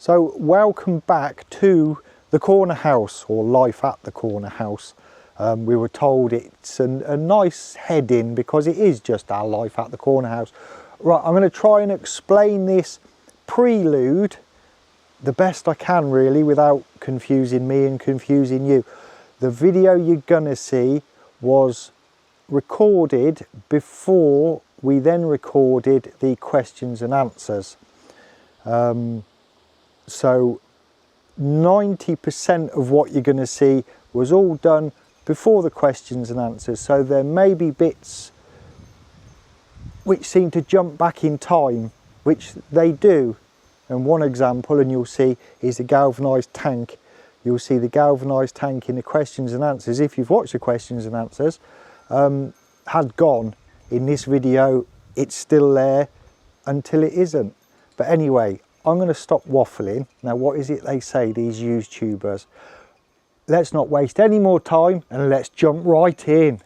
So welcome back to the corner house, or life at the corner house. We were told it's a nice heading because it is just our life at the corner house. Right, I'm going to try and explain this prelude the best I can really without confusing me and confusing you. The video you're going to see was recorded before we then recorded the questions and answers. So 90% of what you're going to see was all done before the questions and answers, so there may be bits which seem to jump back in time, which they do. And one example, and you'll see, is the galvanized tank. You'll see the galvanized tank in the questions and answers, if you've watched the questions and answers, had gone. In this video it's still there until it isn't. But anyway, I'm going to stop waffling. Now, what is it they say, these YouTubers? Let's not waste any more time and let's jump right in.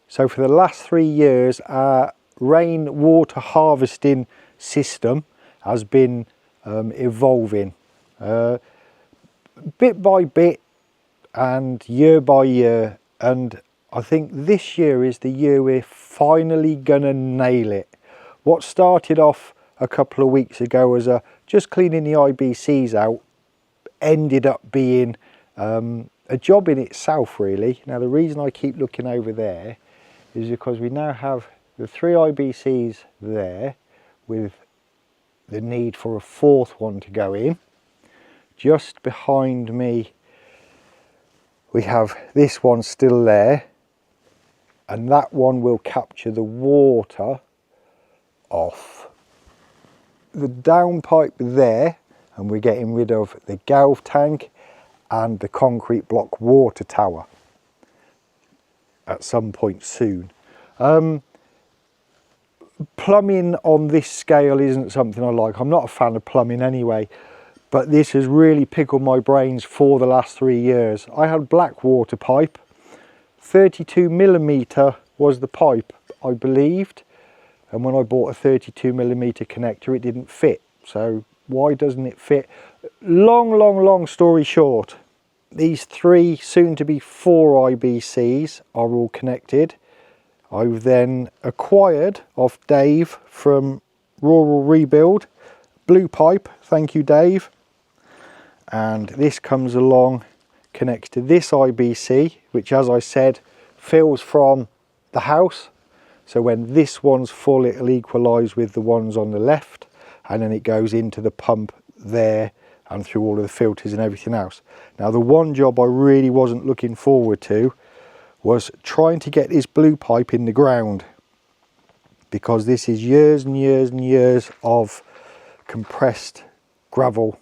So for the last 3 years, our rainwater harvesting system has been evolving bit by bit and year by year, and I think this year is the year we're finally gonna nail it. What started off a couple of weeks ago as just cleaning the IBCs out ended up being a job in itself, really. Now, the reason I keep looking over there is because we now have the 3 IBCs there with the need for a 4th one to go in. Just behind me we have this one still there, and that one will capture the water off the downpipe there, and we're getting rid of the galv tank and the concrete block water tower at some point soon. Plumbing on this scale isn't something I like. I'm not a fan of plumbing anyway, but this has really pickled my brains for the last 3 years. I had black water pipe, 32mm was the pipe, I believed, and when I bought a 32mm connector it didn't fit. So why doesn't it fit? Long story short, these 3, soon to be 4 IBCs are all connected. I've then acquired off Dave from Rural Rebuild blue pipe, thank you Dave, and this comes along, connects to this IBC, which, as I said, fills from the house. So when this one's full, it'll equalise with the ones on the left, and then it goes into the pump there and through all of the filters and everything else. Now, the one job I really wasn't looking forward to was trying to get this blue pipe in the ground, because this is years and years and years of compressed gravel.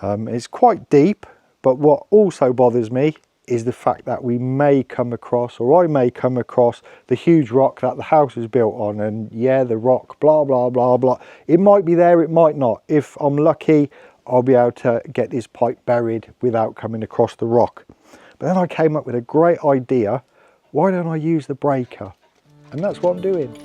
It's quite deep, but what also bothers me is the fact that we may come across, or I may come across, the huge rock that the house is built on. And yeah, the rock, blah blah blah blah, it might be there, it might not. If I'm lucky, I'll be able to get this pipe buried without coming across the rock. But then I came up with a great idea. Why don't I use the breaker? And that's what I'm doing.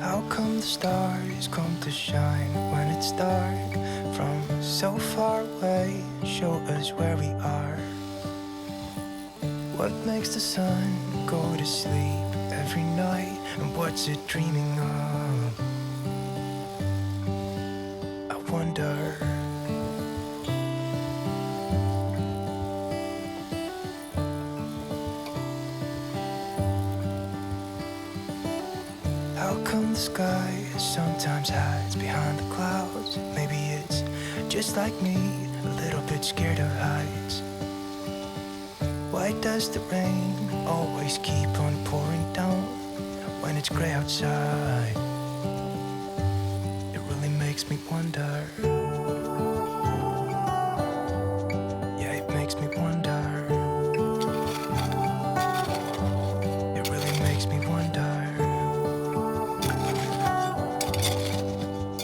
How come the stars come to shine when it's dark? From so far away, show us where we are. What makes the sun go to sleep every night, and what's it dreaming of? I wonder. How come the sky sometimes hides behind the clouds? Maybe it's just like me, a little bit scared of heights. Why does the rain always keep on pouring down when it's grey outside? It really makes me wonder. Yeah, it makes me wonder. It really makes me wonder.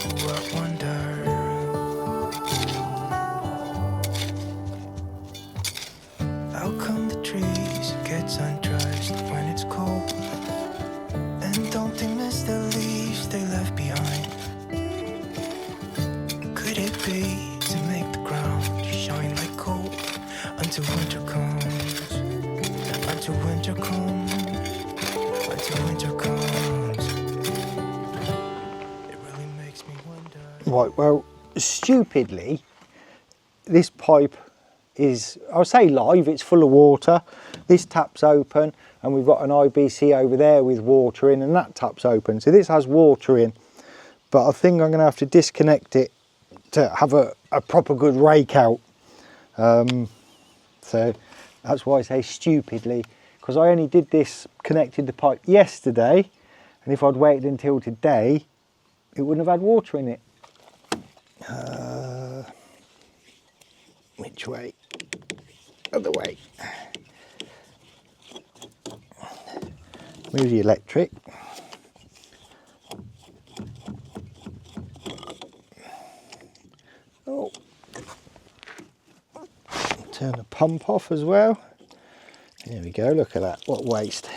Ooh, I wonder. How come the trees get sun until winter comes, until winter comes. It really makes me wonder. Right, well, stupidly, this pipe is, I'll say live, it's full of water. This tap's open, and we've got an IBC over there with water in, and that tap's open. So this has water in, but I think I'm going to have to disconnect it to have a proper good rake out. So that's why I say stupidly, because I only did this, connected the pipe yesterday, and if I'd waited until today, it wouldn't have had water in it. Which way? Other way. Move the electric. Oh. Turn the pump off as well. There we go, look at that, what waste.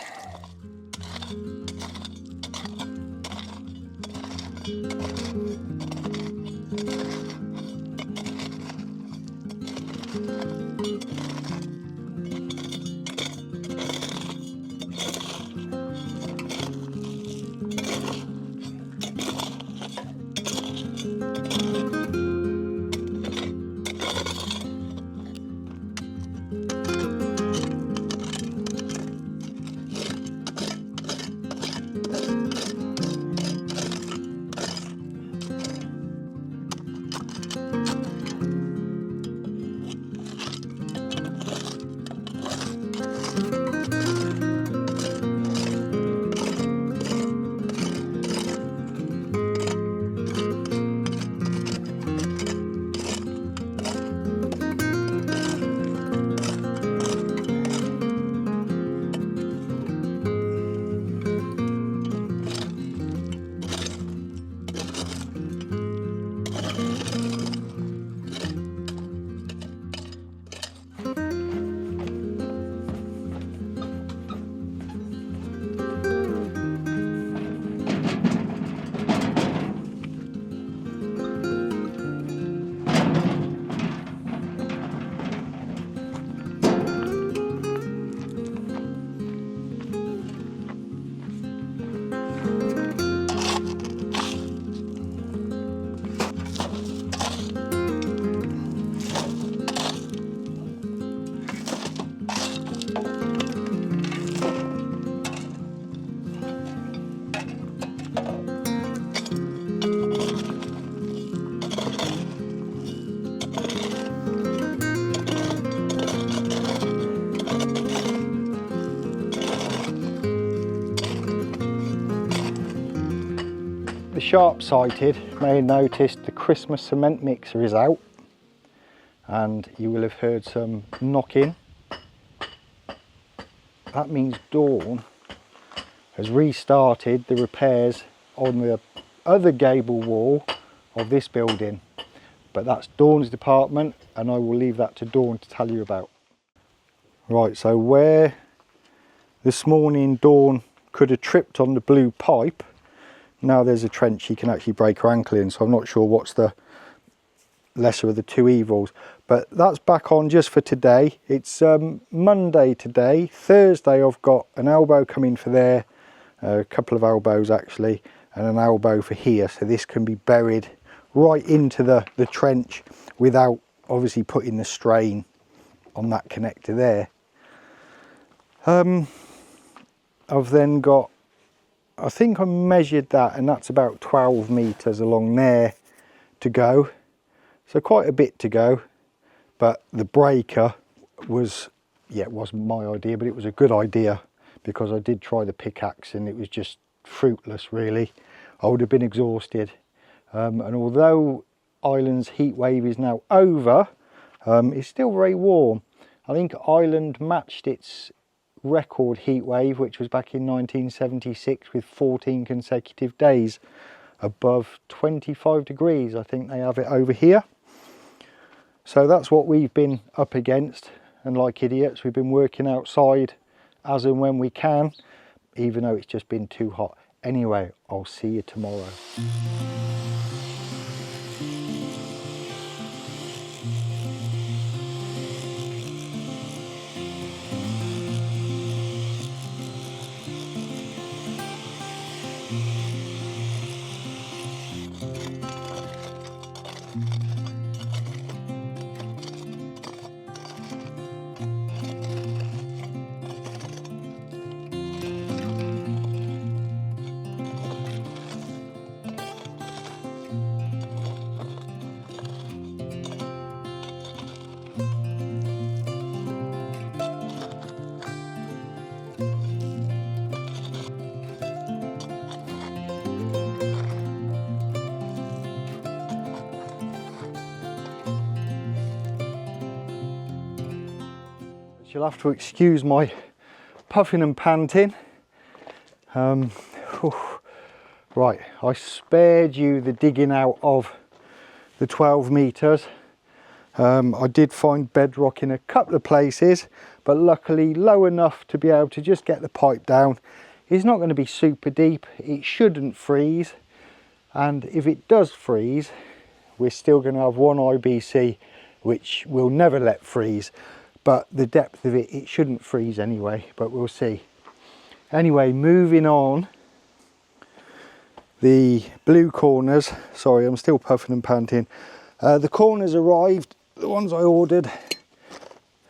The sharp-sighted may have noticed the Christmas cement mixer is out, and you will have heard some knocking. That means Dawn has restarted the repairs on the other gable wall of this building, but that's Dawn's department, and I will leave that to Dawn to tell you about. Right, so where this morning Dawn could have tripped on the blue pipe, now there's a trench she can actually break her ankle in, so I'm not sure what's the lesser of the two evils. But that's back on just for today. It's Monday today. Thursday I've got an elbow coming for there, a couple of elbows actually, and an elbow for here, so this can be buried right into the trench without obviously putting the strain on that connector there. I've then got, I think I measured that, and that's about 12 meters along there to go, so quite a bit to go. But the breaker was, yeah, it wasn't my idea, but it was a good idea, because I did try the pickaxe and it was just fruitless really. I would have been exhausted, and although Ireland's heat wave is now over, it's still very warm. I think Ireland matched its record heat wave, which was back in 1976, with 14 consecutive days above 25 degrees. I think they have it over here. So that's what we've been up against, and like idiots we've been working outside as and when we can, even though it's just been too hot. Anyway, I'll see you tomorrow. you'll have to excuse my puffing and panting. Right, I spared you the digging out of the 12 metres. I did find bedrock in a couple of places, but luckily low enough to be able to just get the pipe down. It's not going to be super deep, it shouldn't freeze, and if it does freeze, we're still going to have one IBC which we'll never let freeze, but the depth of it shouldn't freeze anyway, but we'll see. Anyway, moving on, the blue corners, sorry I'm still puffing and panting, the corners arrived, the ones I ordered.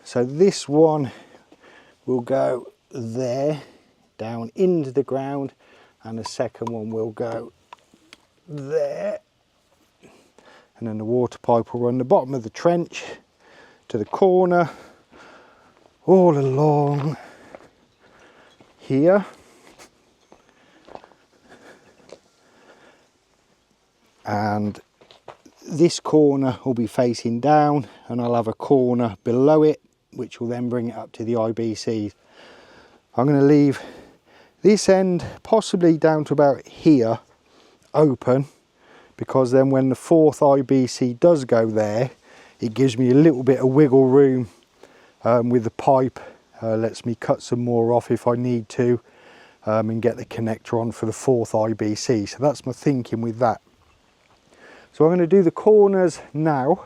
So this one will go there, down into the ground, and the second one will go there. And then the water pipe will run the bottom of the trench to the corner, all along here. And this corner will be facing down, and I'll have a corner below it which will then bring it up to the IBCs. I'm going to leave this end possibly down to about here open, because then when the fourth IBC does go there, it gives me a little bit of wiggle room with the pipe, lets me cut some more off if I need to, and get the connector on for the fourth IBC. So that's my thinking with that. So I'm going to do the corners now,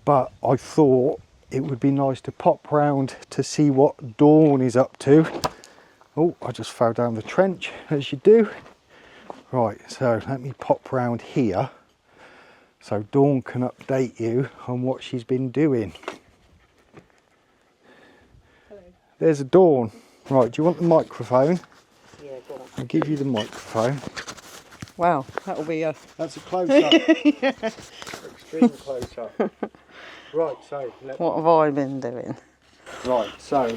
but I thought it would be nice to pop round to see what Dawn is up to. Oh, I just fell down the trench, as you do. Right, so let me pop round here so Dawn can update you on what she's been doing. Hello. There's a Dawn. Right, do you want the microphone? Yeah, go on. I'll give you the microphone. Wow, that'll be a... That's a close-up. Yeah. Extreme close-up. Right, so... What have I been doing? Right, so...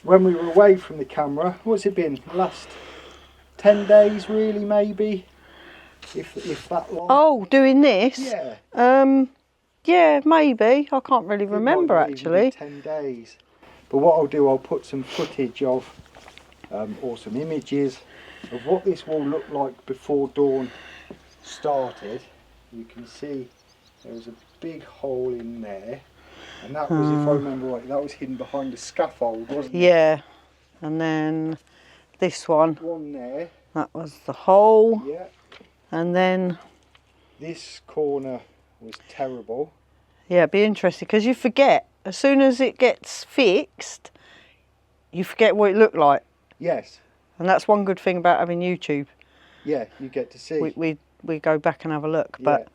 When we were away from the camera, what's it been? Last 10 days, really, maybe? If that long? Oh, doing this? Yeah. Yeah, maybe. I can't really It remember, might even be actually. 10 days. But what I'll do, I'll put some footage of, or some images of what this will look like before Dawn started. You can see there was a big hole in there, and that was, if I remember right, that was hidden behind the scaffold, wasn't it? Yeah, and then this one, One there. that was the hole, Yeah. and then, This corner was terrible. yeah, it'd be interesting, because you forget, as soon as it gets fixed, you forget what it looked like. Yes. And that's one good thing about having YouTube. Yeah, you get to see. We go back and have a look, Yeah. but...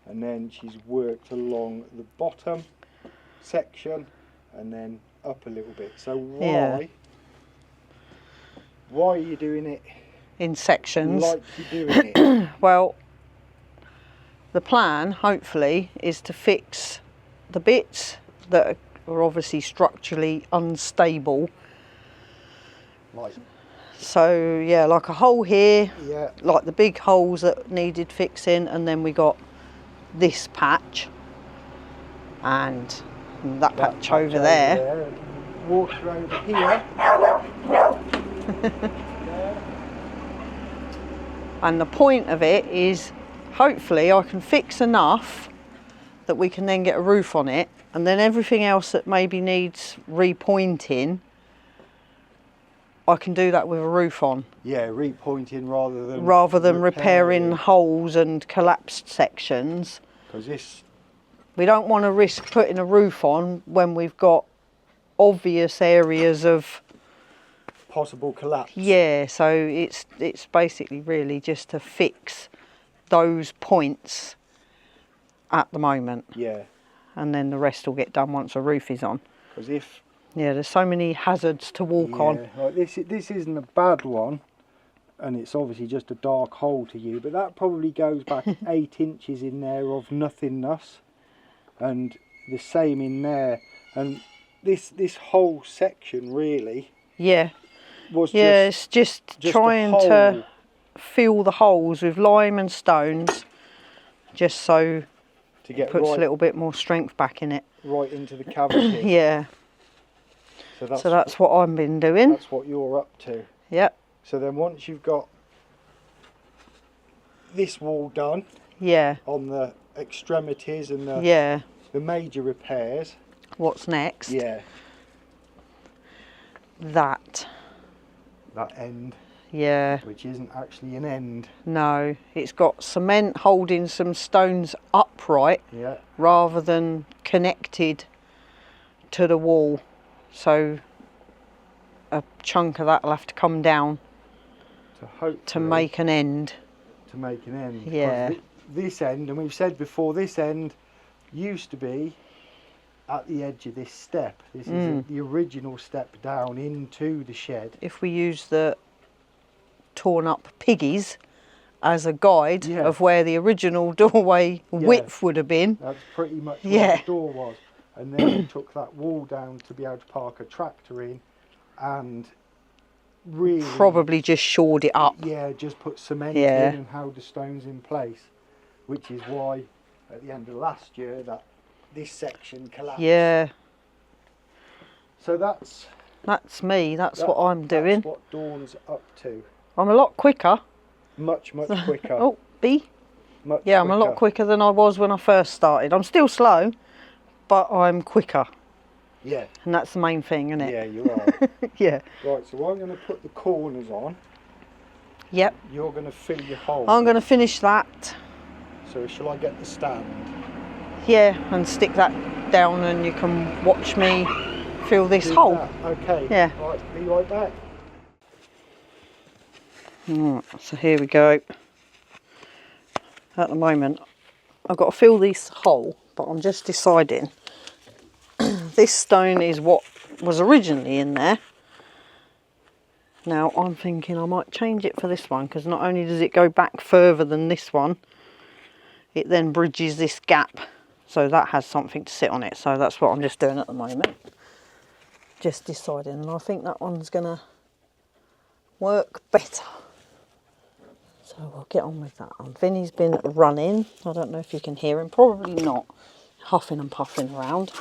And then she's worked along the bottom section and then up a little bit. So why are you doing it In sections. like you're doing it? Well, the plan, hopefully, is to fix the bits that are obviously structurally unstable. Like, So, yeah, like a hole here, yeah, like the big holes that needed fixing, and then we got this patch and that patch over there. And water over here. And the point of it is, hopefully I can fix enough that we can then get a roof on it, and then everything else that maybe needs repointing, I can do that with a roof on. Yeah, repointing rather than repairing holes and collapsed sections. Because this, We don't want to risk putting a roof on when we've got obvious areas of... possible collapse. Yeah, so it's basically really just to fix those points at the moment. Yeah. And then the rest will get done once a roof is on. Because if... Yeah, there's so many hazards to walk on. Like this isn't a bad one, and it's obviously just a dark hole to you, but that probably goes back 8 inches in there of nothingness, and the same in there. And this whole section really Yeah. was Yeah, it's just a trying hole. to fill the holes with lime and stones, just so to get puts right, a little bit more strength back in it. right into the cavity. Yeah. So that's what I've been doing. That's what you're up to. Yep. So then once you've got this wall done, Yeah. on the extremities and the Yeah. the major repairs. What's next? Yeah. That. That end. Yeah. Which isn't actually an end. No, it's got cement holding some stones upright. Yeah. Rather than connected to the wall. So a chunk of that will have to come down to make an end. To make an end. Yeah. This end, and we've said before, this end used to be at the edge of this step. This is the original step down into the shed. If we use the torn up piggies as a guide of where the original doorway width would have been. That's pretty much where the door was. And then we took that wall down to be able to park a tractor in, and really probably just shored it up. Yeah, just put cement in and held the stones in place, which is why at the end of last year that this section collapsed. Yeah. So that's me. That's what I'm doing. That's what Dawn's up to. I'm a lot quicker. Much quicker. Oh, B. Much yeah, I'm a lot quicker than I was when I first started. I'm still slow, but I'm quicker. Yeah. And that's the main thing, isn't it? Yeah, you are. Yeah. Right, so I'm going to put the corners on. Yep. You're going to fill your hole. I'm going to finish that. So shall I get the stand? Yeah, and stick that down and you can watch me fill this hole. That. Okay. Yeah. Right, be right back. Right, so here we go. At the moment, I've got to fill this hole, but I'm just deciding. This stone is what was originally in there. Now I'm thinking I might change it for this one, because not only does it go back further than this one, it then bridges this gap, so that has something to sit on it. So that's what I'm just doing at the moment. Just deciding, and I think that one's gonna work better. So we'll get on with that. Vinny's been running. I don't know if you can hear him, probably not. Huffing and puffing around.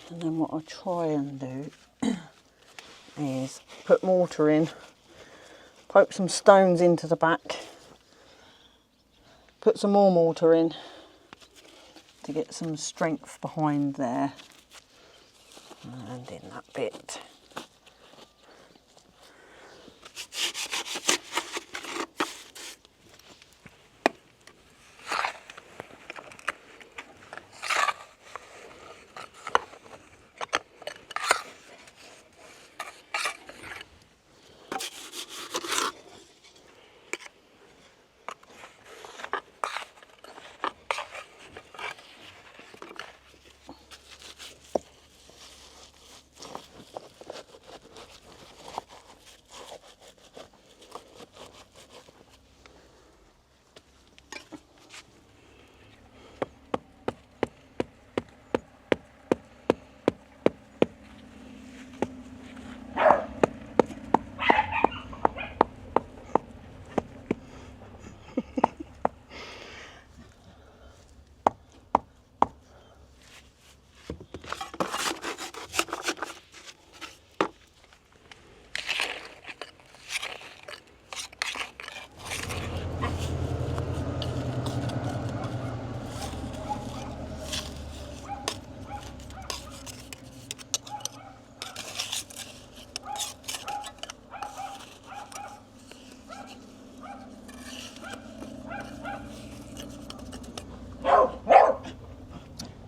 And then what I'll try and do is put mortar in, poke some stones into the back, put some more mortar in to get some strength behind there and in that bit.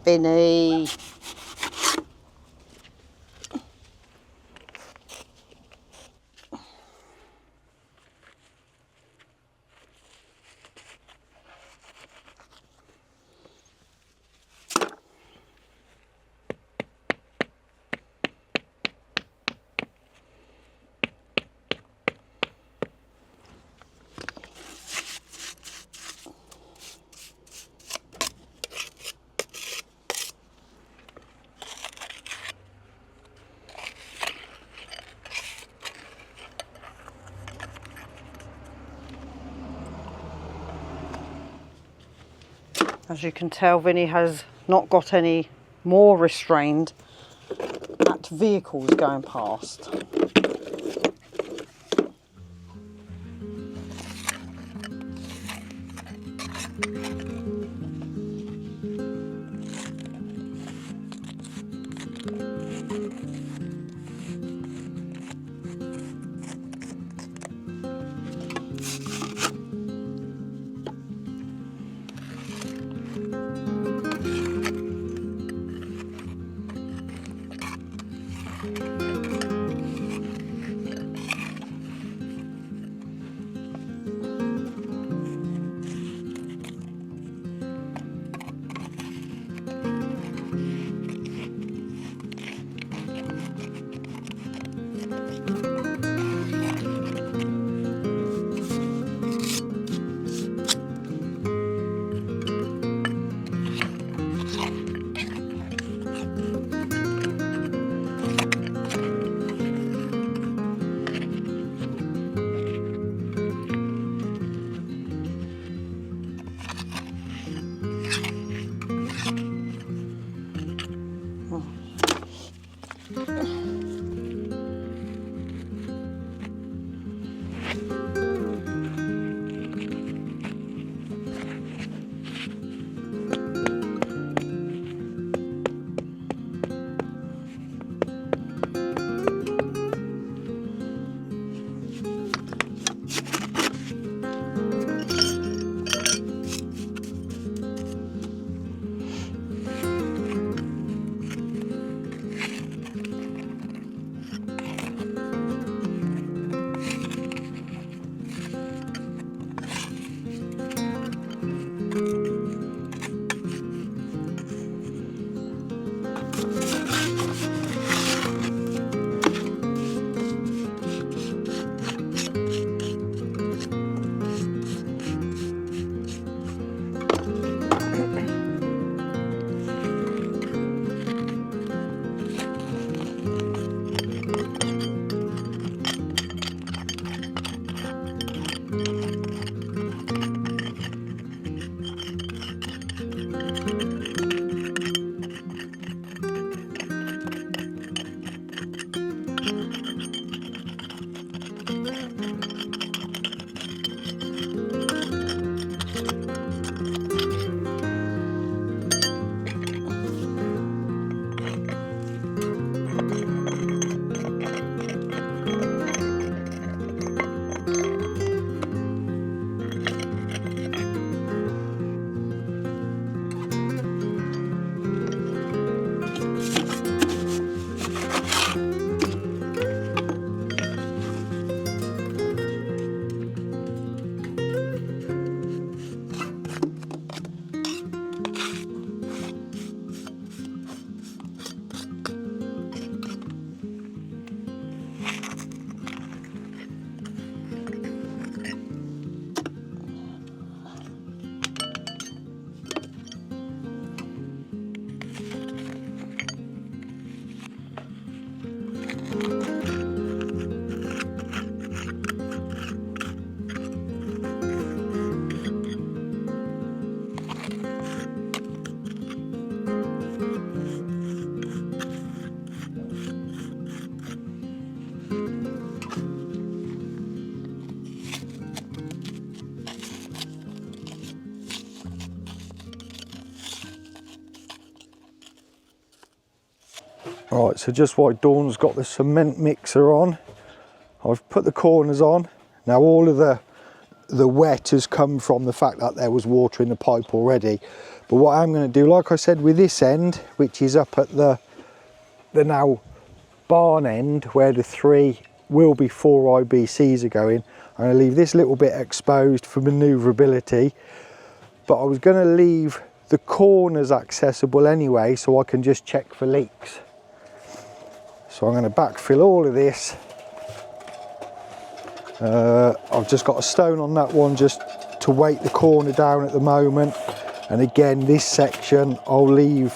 Vinny. As you can tell, Vinny has not got any more restrained at vehicles going past. Right, so just while Dawn's got the cement mixer on, I've put the corners on. Now all of the wet has come from the fact that there was water in the pipe already. But what I'm going to do, like I said, with this end, which is up at the now barn end, where the 3 will be 4 IBCs are going, I'm going to leave this little bit exposed for manoeuvrability. But I was going to leave the corners accessible anyway, so I can just check for leaks. So I'm going to backfill all of this. I've just got a stone on that one just to weight the corner down at the moment. And again, this section I'll leave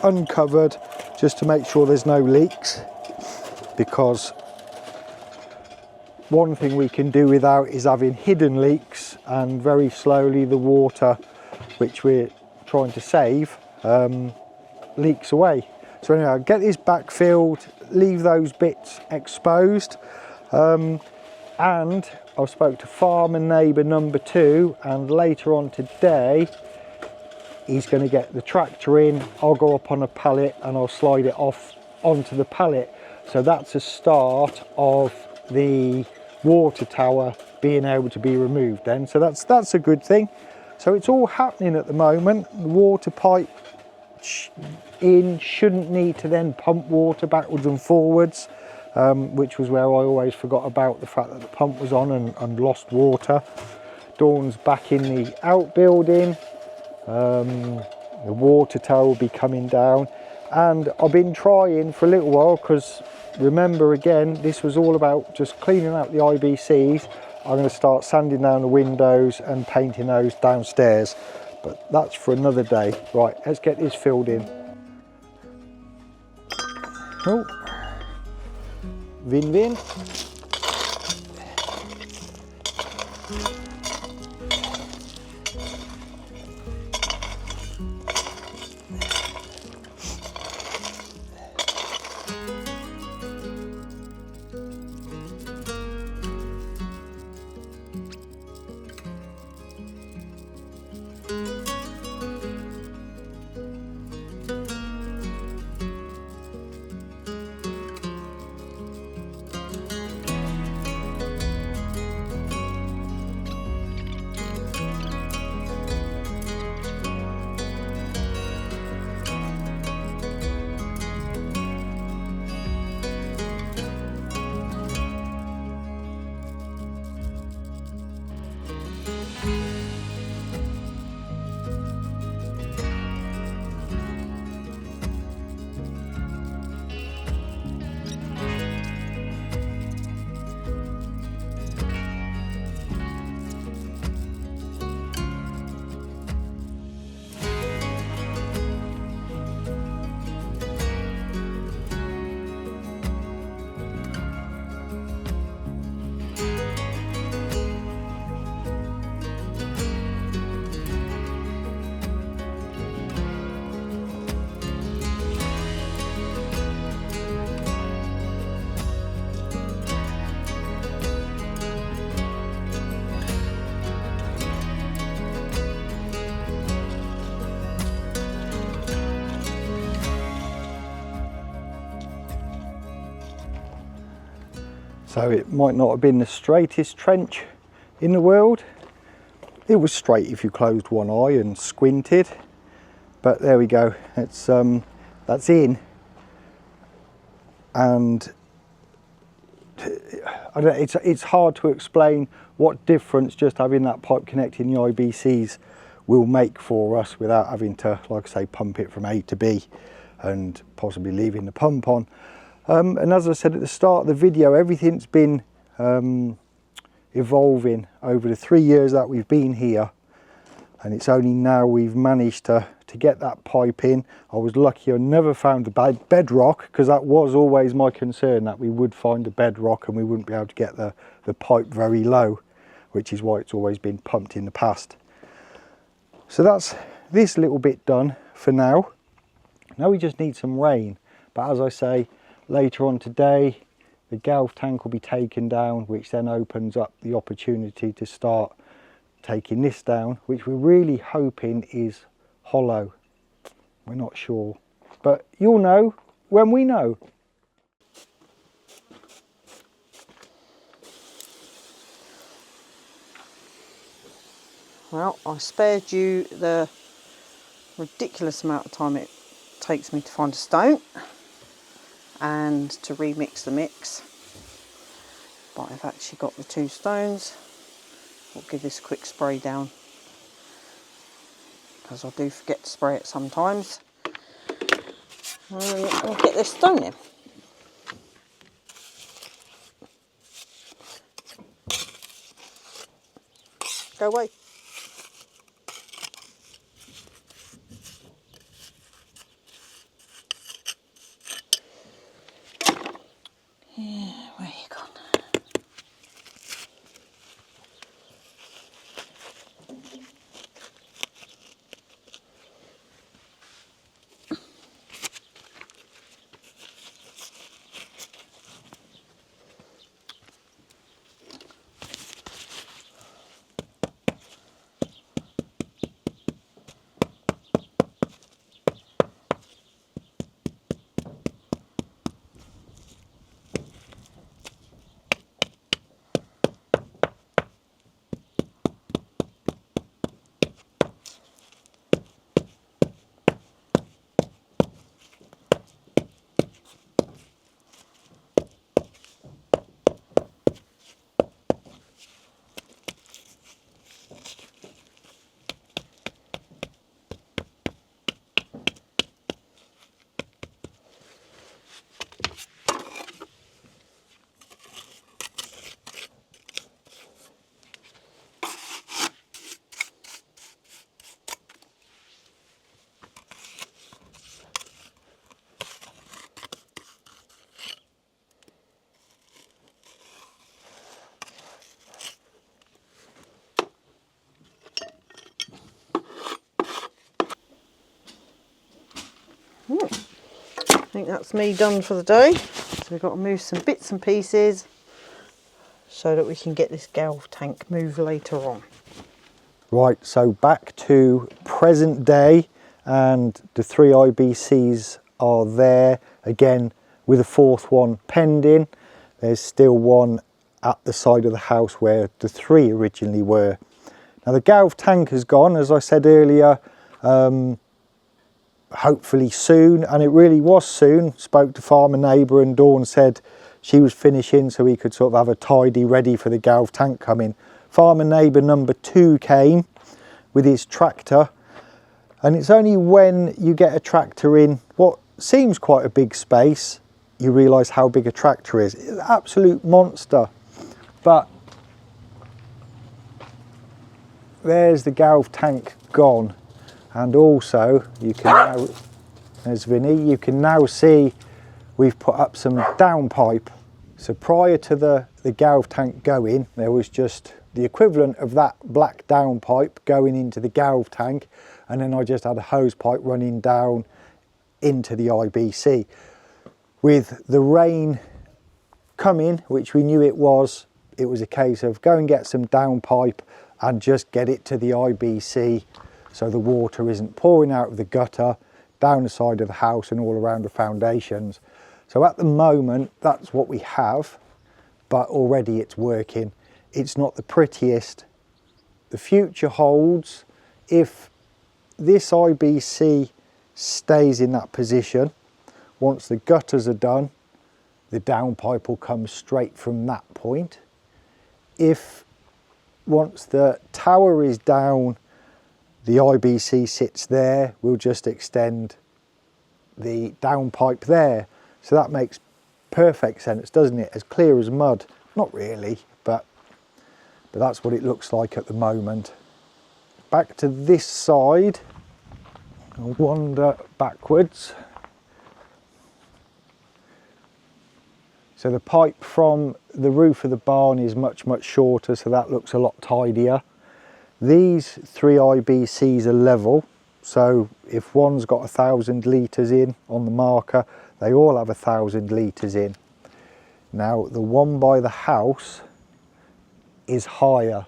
uncovered just to make sure there's no leaks, because one thing we can do without is having hidden leaks, and very slowly the water, which we're trying to save leaks away. So anyway, I'll get this backfilled, leave those bits exposed, and I spoke to farmer neighbour number 2, and later on today he's going to get the tractor in. I'll go up on a pallet and I'll slide it off onto the pallet. So that's a start of the water tower being able to be removed then. So that's a good thing. So it's all happening at the moment. The water pipe in shouldn't need to then pump water backwards and forwards, which was where I always forgot about the fact that the pump was on and lost water. Dawn's back in the outbuilding. The water tower will be coming down, and I've been trying for a little while, because remember again, this was all about just cleaning out the IBCs. I'm going to start sanding down the windows and painting those downstairs, but that's for another day. Right, let's get this filled in. Oh, Vin. So it might not have been the straightest trench in the world. It was straight if you closed one eye and squinted, but there we go. It's that's in, and I don't, it's hard to explain what difference just having that pipe connecting the IBCs will make for us without having to, like I say, pump it from A to B and possibly leaving the pump on. And as I said at the start of the video, everything's been evolving over the 3 years that we've been here, and it's only now we've managed to get that pipe in. I was lucky I never found the bedrock, because that was always my concern, that we would find the bedrock and we wouldn't be able to get the pipe very low, which is why it's always been pumped in the past. So that's this little bit done for now. Now we just need some rain, but as I say, later on today the galv tank will be taken down, which then opens up the opportunity to start taking this down, which we're really hoping is hollow. We're not sure, but you'll know when we know. Well, I spared you the ridiculous amount of time it takes me to find a stone and to remix the mix, but I've actually got the 2 stones. I'll give this a quick spray down, because I do forget to spray it sometimes. And I'll get this stone in. Go away. Yeah, where you gone? think that's me done for the day. So we've got to move some bits and pieces so that we can get this galv tank moved later on. Right, so back to present day, and the 3 IBCs are there again with a 4th one pending. There's still one at the side of the house where the 3 originally were. Now the galv tank has gone, as I said earlier, hopefully soon, and it really was soon. Spoke to farmer neighbour and Dawn said she was finishing so we could sort of have a tidy ready for the galv tank coming. Farmer neighbour number 2 came with his tractor, and it's only when you get a tractor in what seems quite a big space you realise how big a tractor is. It's an absolute monster. But there's the galv tank gone, and also you can now, there's Vinny, you can now see we've put up some downpipe. So prior to the galv tank going, there was just the equivalent of that black downpipe going into the galv tank, and then I just had a hose pipe running down into the IBC. With the rain coming, which we knew it was a case of go and get some downpipe and just get it to the IBC so the water isn't pouring out of the gutter down the side of the house and all around the foundations. So at the moment that's what we have, but already it's working. It's not the prettiest. The future holds, if this IBC stays in that position, once the gutters are done, the downpipe will come straight from that point. If once the tower is down, the IBC sits there, we'll just extend the downpipe there. So that makes perfect sense, doesn't it? As clear as mud. Not really, but that's what it looks like at the moment. Back to this side, I'll wander backwards. So the pipe from the roof of the barn is much shorter, so that looks a lot tidier. These 3 IBCs are level, so if one's got 1,000 litres in on the marker, they all have 1,000 litres in. Now the one by the house is higher.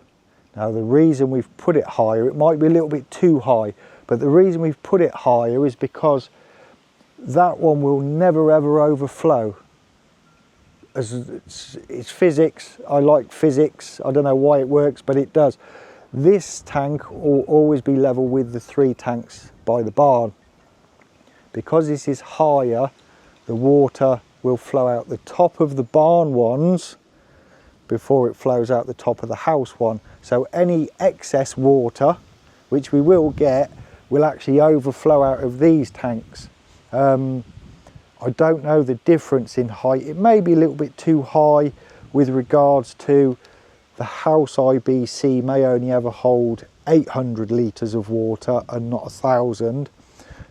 Now the reason we've put it higher, it might be a little bit too high, but the reason we've put it higher is because that one will never ever overflow. As it's physics, I like physics, I don't know why it works, but it does. This tank will always be level with the 3 tanks by the barn. Because this is higher, the water will flow out the top of the barn ones before it flows out the top of the house one. So any excess water, which we will get, will actually overflow out of these tanks. I don't know the difference in height. It may be a little bit too high with regards to the house IBC may only ever hold 800 litres of water and not 1,000,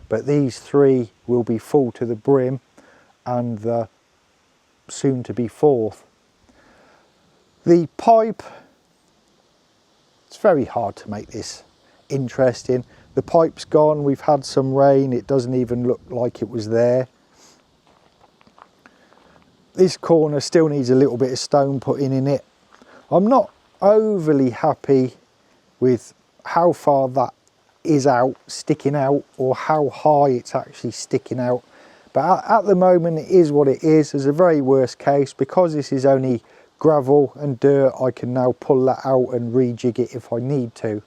but these 3 will be full to the brim, and the soon to be 4th. The pipe, it's very hard to make this interesting. The pipe's gone, we've had some rain, it doesn't even look like it was there. This corner still needs a little bit of stone putting in it. I'm not overly happy with how far that is out, sticking out, or how high it's actually sticking out. But at the moment it is what it is. As a very worst case, because this is only gravel and dirt, I can now pull that out and rejig it if I need to.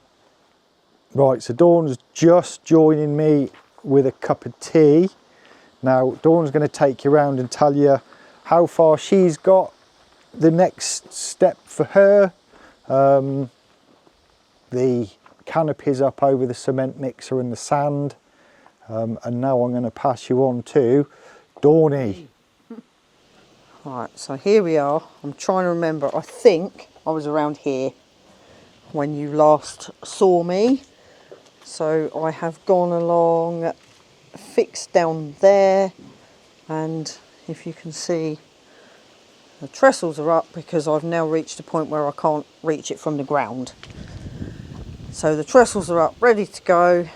Right, so Dawn's just joining me with a cup of tea. Now Dawn's going to take you around and tell you how far she's got, the next step for her. The canopy's up over the cement mixer and the sand. And now I'm going to pass you on to Dawny. Right, so here we are. I'm trying to remember, I think I was around here when you last saw me. So I have gone along, fixed down there, and if you can see, the trestles are up because I've now reached a point where I can't reach it from the ground. So the trestles are up, ready to go.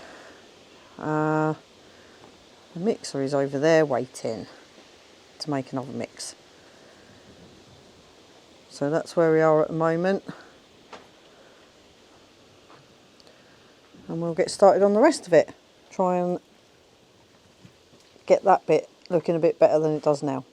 The mixer is over there waiting to make another mix. So that's where we are at the moment. And we'll get started on the rest of it. Try and get that bit looking a bit better than it does now.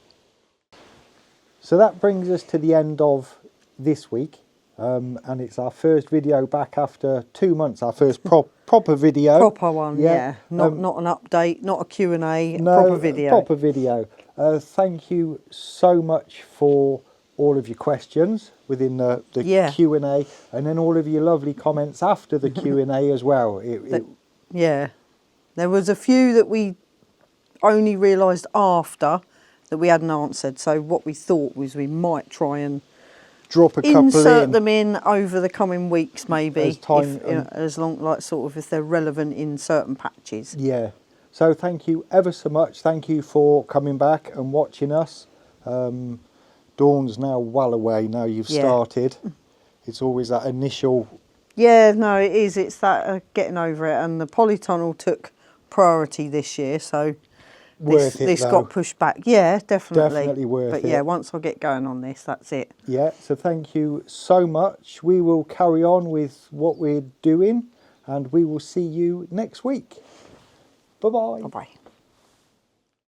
So that brings us to the end of this week. And it's our first video back after 2 months, our first proper video. Proper one, yeah. Not an update, not a Q&A, no, proper video. Proper video. Thank you so much for all of your questions within the Q&A, and then all of your lovely comments after the Q&A as well. Yeah. There was a few that we only realised after that we hadn't answered. So what we thought was we might try and drop a couple insert them in over the coming weeks, maybe, as time, as long, like, sort of, if they're relevant in certain patches. Yeah. So thank you ever so much. Thank you for coming back and watching us. Dawn's now well away. Now you've started. It's always that initial. Yeah, no, it is. It's that getting over it, and the polytunnel took priority this year, so. This got pushed back. Yeah, definitely. Definitely worth it. But yeah, once I get going on this, that's it. Yeah, so thank you so much. We will carry on with what we're doing, and we will see you next week. Bye-bye. Bye-bye.